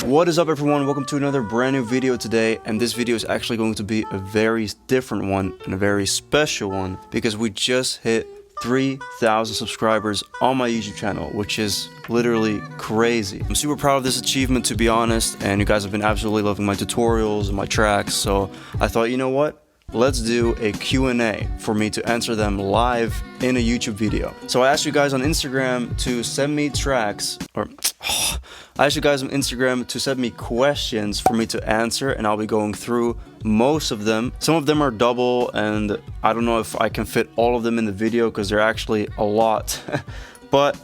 What is up everyone, welcome to another brand new video today, and this video is actually going to be a very different one and a very special one because we just hit 3,000 subscribers on my YouTube channel, which is literally crazy. I'm super proud of this achievement, to be honest, and you guys have been absolutely loving my tutorials and my tracks, so I thought, you know what? Let's do a Q&A for me to answer them live in a YouTube video. So I asked you guys on Instagram to send me tracks, I asked you guys on Instagram to send me questions for me to answer, and I'll be going through most of them. Some of them are double, and I don't know if I can fit all of them in the video because they're actually a lot. But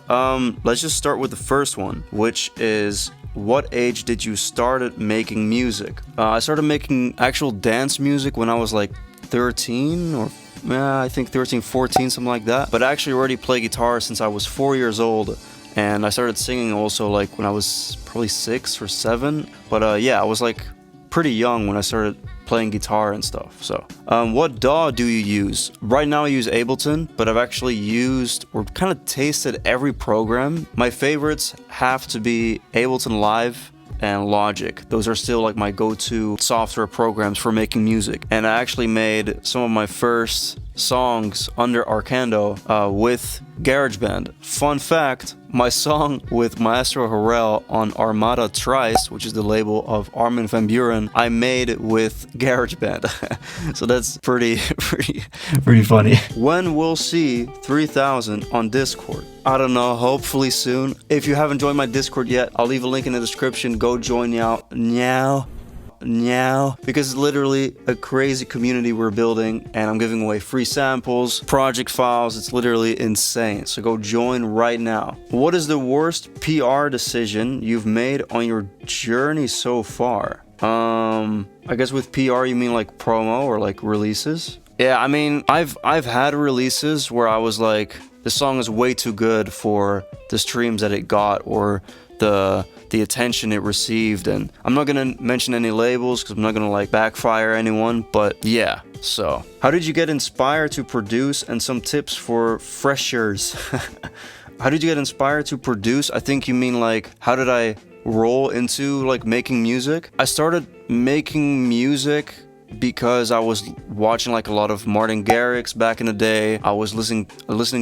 let's just start with the first one, which is, what age did you start making music? I started making actual dance music when I was like 13 or I think 13, 14, something like that. But I actually already play guitar since I was 4 years old. And I started singing also like when I was probably 6 or 7. But yeah, I was like pretty young when I started playing guitar and stuff. So what DAW do you use? Right now I use Ableton, but I've actually used or kind of tasted every program. My favorites have to be Ableton Live and Logic. Those are still like my go-to software programs for making music. And I actually made some of my first songs under Arcando with GarageBand. Fun fact, my song with Maestro Harrell on Armada Trice, which is the label of Armin van Buuren, I made it with GarageBand. So that's pretty funny. When we'll see 3,000 on Discord? I don't know, hopefully soon. If you haven't joined my Discord yet, I'll leave a link in the description. Go join now. Because it's literally a crazy community we're building, and I'm giving away free samples, project files. It's literally insane, so go join right now. What is the worst PR decision you've made on your journey so far? I guess with PR you mean like promo or like releases? Yeah, I mean, I've had releases where I was like, this song is way too good for the streams that it got or the attention it received, and I'm not gonna mention any labels because I'm not gonna like backfire anyone, but yeah. So how did you get inspired to produce, and some tips for freshers? How did you get inspired to produce? I think you mean like, how did I roll into like making music? I started making music because I was watching like a lot of Martin Garrix back in the day. I was listening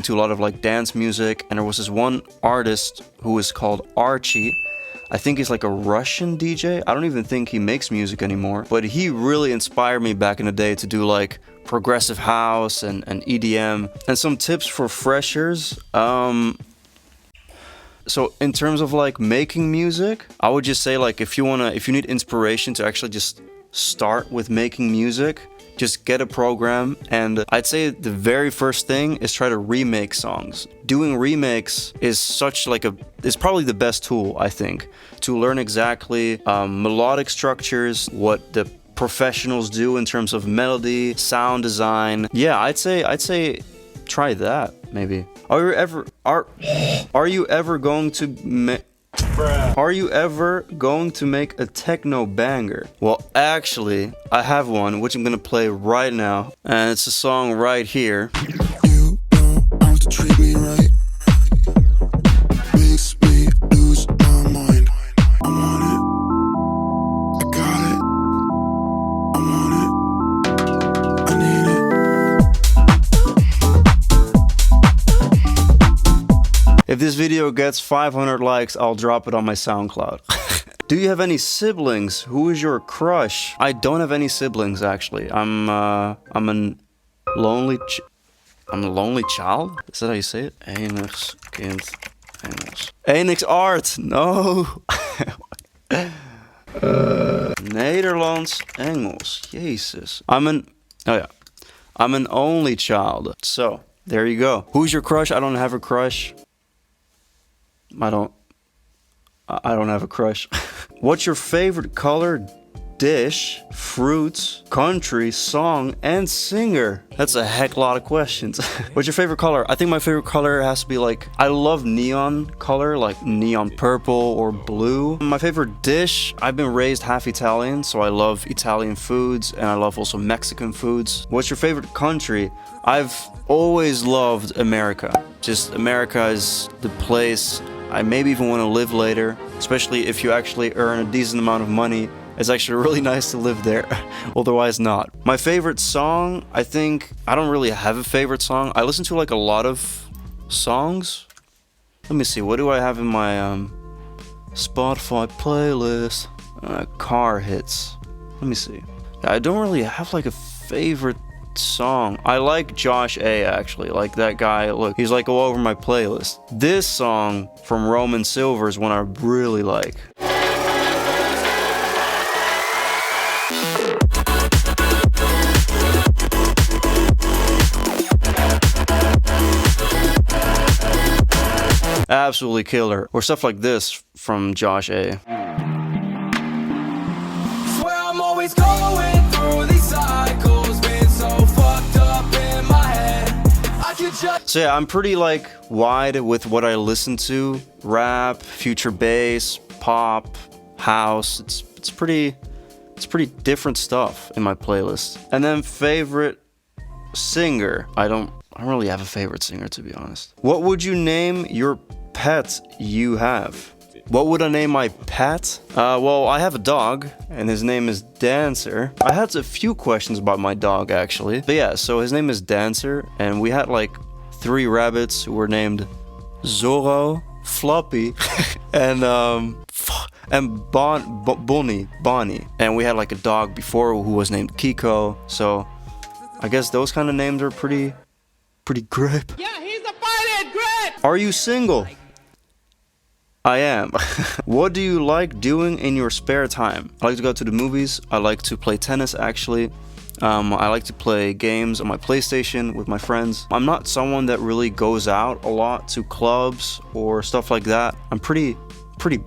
to a lot of like dance music, and there was this one artist who is called Archie. I think he's like a Russian DJ. I don't even think he makes music anymore, but he really inspired me back in the day to do like progressive house and EDM. And some tips for freshers. So in terms of like making music, I would just say like if you need inspiration to actually just start with making music, just get a program, and I'd say the very first thing is try to remake songs. Doing remakes is is probably the best tool, I think, to learn exactly melodic structures, what the professionals do in terms of melody, sound design. Yeah, I'd say try that maybe. Are you ever going to make a techno banger? Well, actually, I have one, which I'm gonna play right now, and it's a song right here. You don't have to treat me right. Makes me lose my mind. I want it. I got it. I want it. I need it. If this video gets 500 likes, I'll drop it on my SoundCloud. Do you have any siblings? Who is your crush? I don't have any siblings, actually. I'm a lonely child? Is that how you say it? Enigs kind Engels. Enigs art! No! Nederlands Engels. Jesus. I'm an only child. So, there you go. Who's your crush? I don't have a crush. I don't have a crush. What's your favorite color, dish, fruits, country, song, and singer? That's a heck lot of questions. What's your favorite color? I think my favorite color has to be like, I love neon color, like neon purple or blue. My favorite dish, I've been raised half Italian, so I love Italian foods, and I love also Mexican foods. What's your favorite country? I've always loved America. Just America is the place I maybe even want to live later. especially if you actually earn a decent amount of money. It's actually really nice to live there, otherwise not. My favorite song, I think, I don't really have a favorite song. I listen to like a lot of songs. Let me see, what do I have in my Spotify playlist? Car hits. Let me see. I don't really have like a favorite song. I like Josh A actually, like that guy. Look, he's like all over my playlist. This song from Roman Silver is one I really like. Absolutely killer. Or stuff like this from Josh A. Swear I'm always going through these cycles, been so fucked up in my head. I could just... So yeah, I'm pretty like wide with what I listen to. Rap, future bass, pop, house. It's pretty different stuff in my playlist. And then favorite singer. I don't really have a favorite singer, to be honest. What would you name your pet you have? What would I name my pet? Well, I have a dog, and his name is Dancer. I had a few questions about my dog, actually. But yeah, so his name is Dancer, and we had like 3 rabbits who were named Zorro, Floppy, and Bonnie. And we had like a dog before who was named Kiko. So I guess those kind of names are pretty great. Yeah, he's a fighting great! Are you single? I am. What do you like doing in your spare time? I like to go to the movies. I like to play tennis, actually. I like to play games on my PlayStation with my friends. I'm not someone that really goes out a lot to clubs or stuff like that. I'm pretty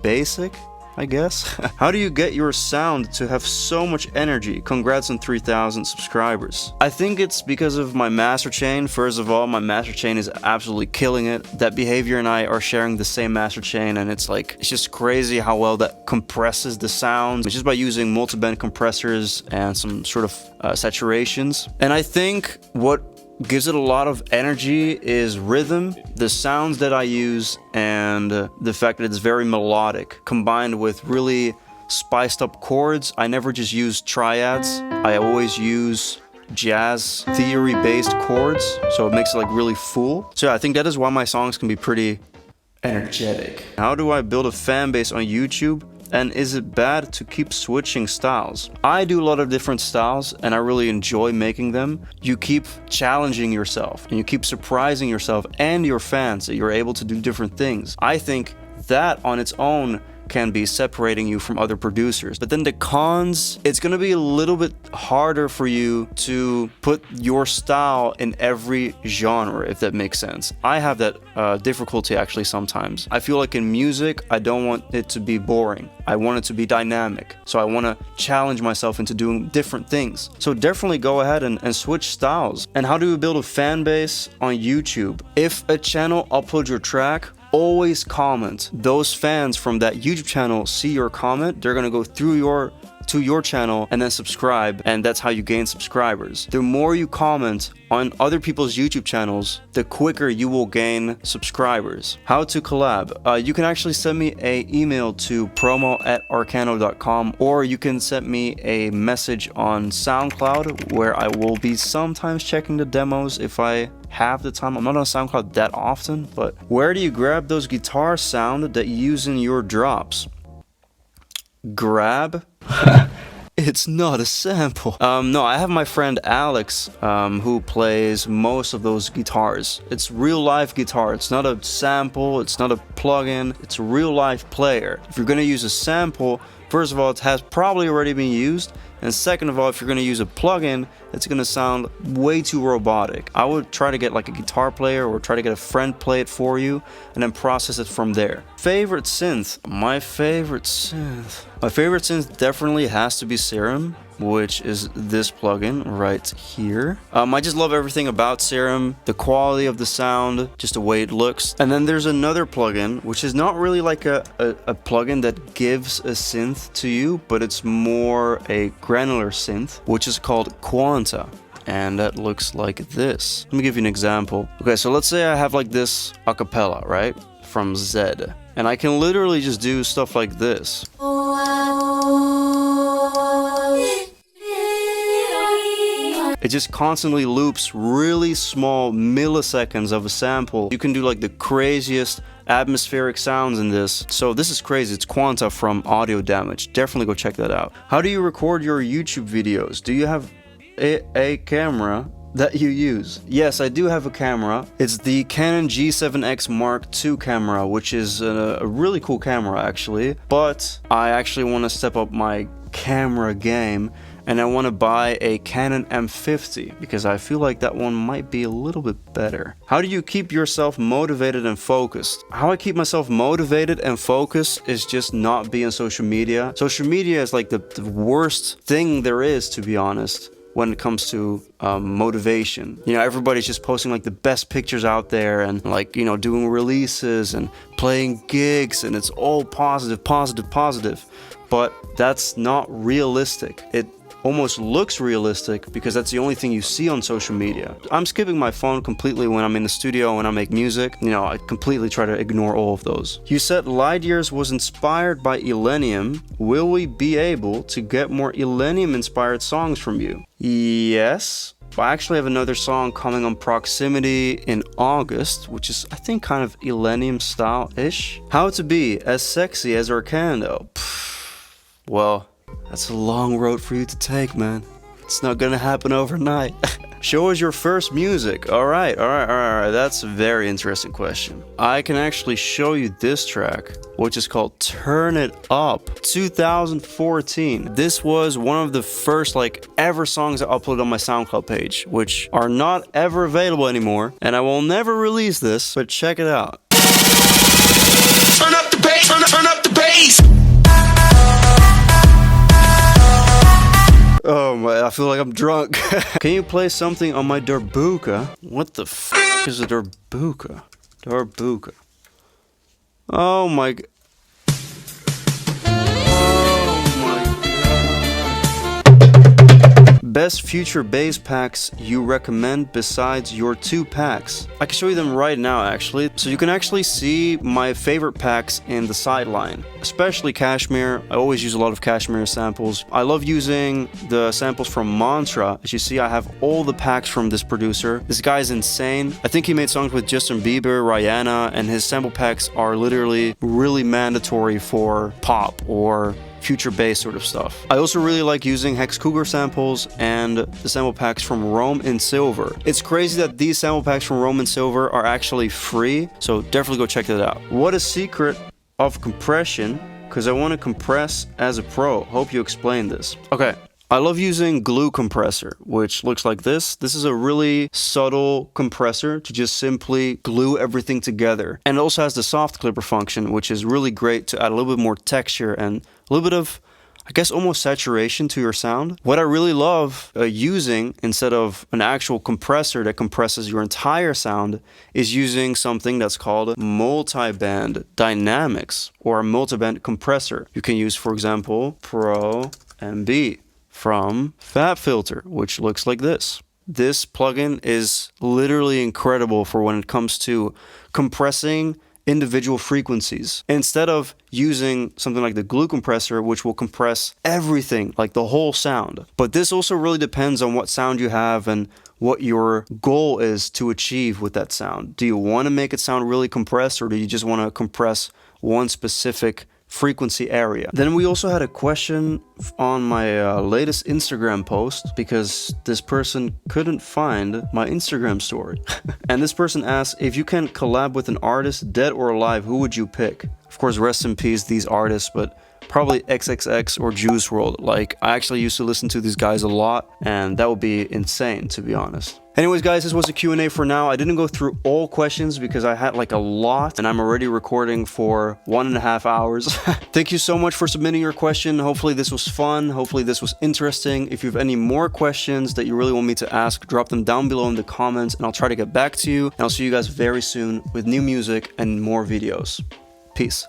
basic, I guess. How do you get your sound to have so much energy? Congrats on 3,000 subscribers. I think it's because of my master chain. First of all, my master chain is absolutely killing it. That Behavior and I are sharing the same master chain, and it's just crazy how well that compresses the sound. It's just by using multi-band compressors and some sort of saturations. And I think what gives it a lot of energy is rhythm, the sounds that I use, and the fact that it's very melodic, combined with really spiced up chords. I never just use triads. I always use jazz theory based chords, so it makes it like really full. So yeah, I think that is why my songs can be pretty energetic. How do I build a fan base on YouTube? And is it bad to keep switching styles? I do a lot of different styles and I really enjoy making them. You keep challenging yourself and you keep surprising yourself and your fans that you're able to do different things. I think that on its own can be separating you from other producers. But then the cons, it's gonna be a little bit harder for you to put your style in every genre, if that makes sense. I have that difficulty actually sometimes. I feel like in music, I don't want it to be boring. I want it to be dynamic. So I wanna challenge myself into doing different things. So definitely go ahead and switch styles. And how do you build a fan base on YouTube? If a channel uploads your track, always comment. Those fans from that YouTube channel see your comment, they're gonna go through to your channel and then subscribe, and that's how you gain subscribers. The more you comment on other people's YouTube channels, the quicker you will gain subscribers. How to collab? You can actually send me an email to promo@arcando.com, or you can send me a message on SoundCloud, where I will be sometimes checking the demos if I have the time. I'm not on SoundCloud that often, but where do you grab those guitar sound that you use in your drops? Grab? It's not a sample. No, I have my friend Alex who plays most of those guitars. It's real life guitar. It's not a sample. It's not a plugin. It's a real life player. If you're gonna use a sample, first of all, it has probably already been used. And second of all, if you're gonna use a plugin, it's gonna sound way too robotic. I would try to get like a guitar player or try to get a friend play it for you and then process it from there. Favorite synth? My favorite synth definitely has to be Serum, which is this plugin right here. I just love everything about Serum, the quality of the sound, just the way it looks. And then there's another plugin, which is not really like a plugin that gives a synth to you, but it's more a granular synth, which is called Quanta. And that looks like this. Let me give you an example. Okay, so let's say I have like this acapella, right? From Zed. And I can literally just do stuff like this. It just constantly loops really small milliseconds of a sample. You can do like the craziest atmospheric sounds in this. So this is crazy. It's Quanta from Audio Damage. Definitely go check that out. How do you record your YouTube videos? Do you have a camera that you use? Yes, I do have a camera. It's the Canon G7X Mark II camera, which is a really cool camera actually. But I actually want to step up my camera game, and I want to buy a Canon M50 because I feel like that one might be a little bit better. How do you keep yourself motivated and focused? How I keep myself motivated and focused is just not be on social media. Social media is like the worst thing there is, to be honest, when it comes to motivation. You know, everybody's just posting like the best pictures out there and like, you know, doing releases and playing gigs, and it's all positive, positive, positive. But that's not realistic. It almost looks realistic because that's the only thing you see on social media. I'm skipping my phone completely when I'm in the studio, when I make music. You know, I completely try to ignore all of those. You said Light Years was inspired by elenium. Will we be able to get more elenium inspired songs from you? Yes. I actually have another song coming on Proximity in August, which is, I think, kind of elenium style-ish. How to be as sexy as Arcando? Well, that's a long road for you to take, man. It's not gonna happen overnight. Show us your first music. All right. That's a very interesting question. I can actually show you this track, which is called Turn It Up, 2014. This was one of the first ever songs I uploaded on my SoundCloud page, which are not ever available anymore. And I will never release this, but check it out. Turn up the bass, turn up the bass. Oh my, I feel like I'm drunk. Can you play something on my darbuka? What the f is a darbuka? Darbuka. Oh my god. Best future bass packs you recommend besides your 2 packs? I can show you them right now actually. So you can actually see my favorite packs in the sideline, especially Cashmere. I always use a lot of Cashmere samples. I love using the samples from Mantra. As you see, I have all the packs from this producer. This guy's insane. I think he made songs with Justin Bieber, Rihanna, and his sample packs are literally really mandatory for pop or future bass sort of stuff. I also really like using Hex Cougar samples and the sample packs from Rome in Silver. It's crazy that these sample packs from Rome in Silver are actually free, so definitely go check that out. What is secret of compression? Because I want to compress as a pro. Hope you explain this. Okay. I love using glue compressor, which looks like this. This is a really subtle compressor to just simply glue everything together. And it also has the soft clipper function, which is really great to add a little bit more texture and a little bit of, I guess, almost saturation to your sound. What I really love using, instead of an actual compressor that compresses your entire sound, is using something that's called multi-band dynamics or a multi-band compressor. You can use, for example, Pro MB from FabFilter, which looks like this. This plugin is literally incredible for when it comes to compressing individual frequencies. Instead of using something like the glue compressor, which will compress everything, like the whole sound. But this also really depends on what sound you have and what your goal is to achieve with that sound. Do you want to make it sound really compressed, or do you just want to compress one specific frequency area? Then we also had a question on my latest Instagram post, because this person couldn't find my Instagram story. And this person asked, if you can collab with an artist, dead or alive, who would you pick? Of course, rest in peace these artists, but probably XXX or Juice WRLD. Like, I actually used to listen to these guys a lot, and that would be insane, to be honest. Anyways, guys, this was a Q&A for now. I didn't go through all questions because I had like a lot, and I'm already recording for 1.5 hours. Thank you so much for submitting your question. Hopefully this was fun. Hopefully this was interesting. If you have any more questions that you really want me to ask, drop them down below in the comments, and I'll try to get back to you. And I'll see you guys very soon with new music and more videos. Peace.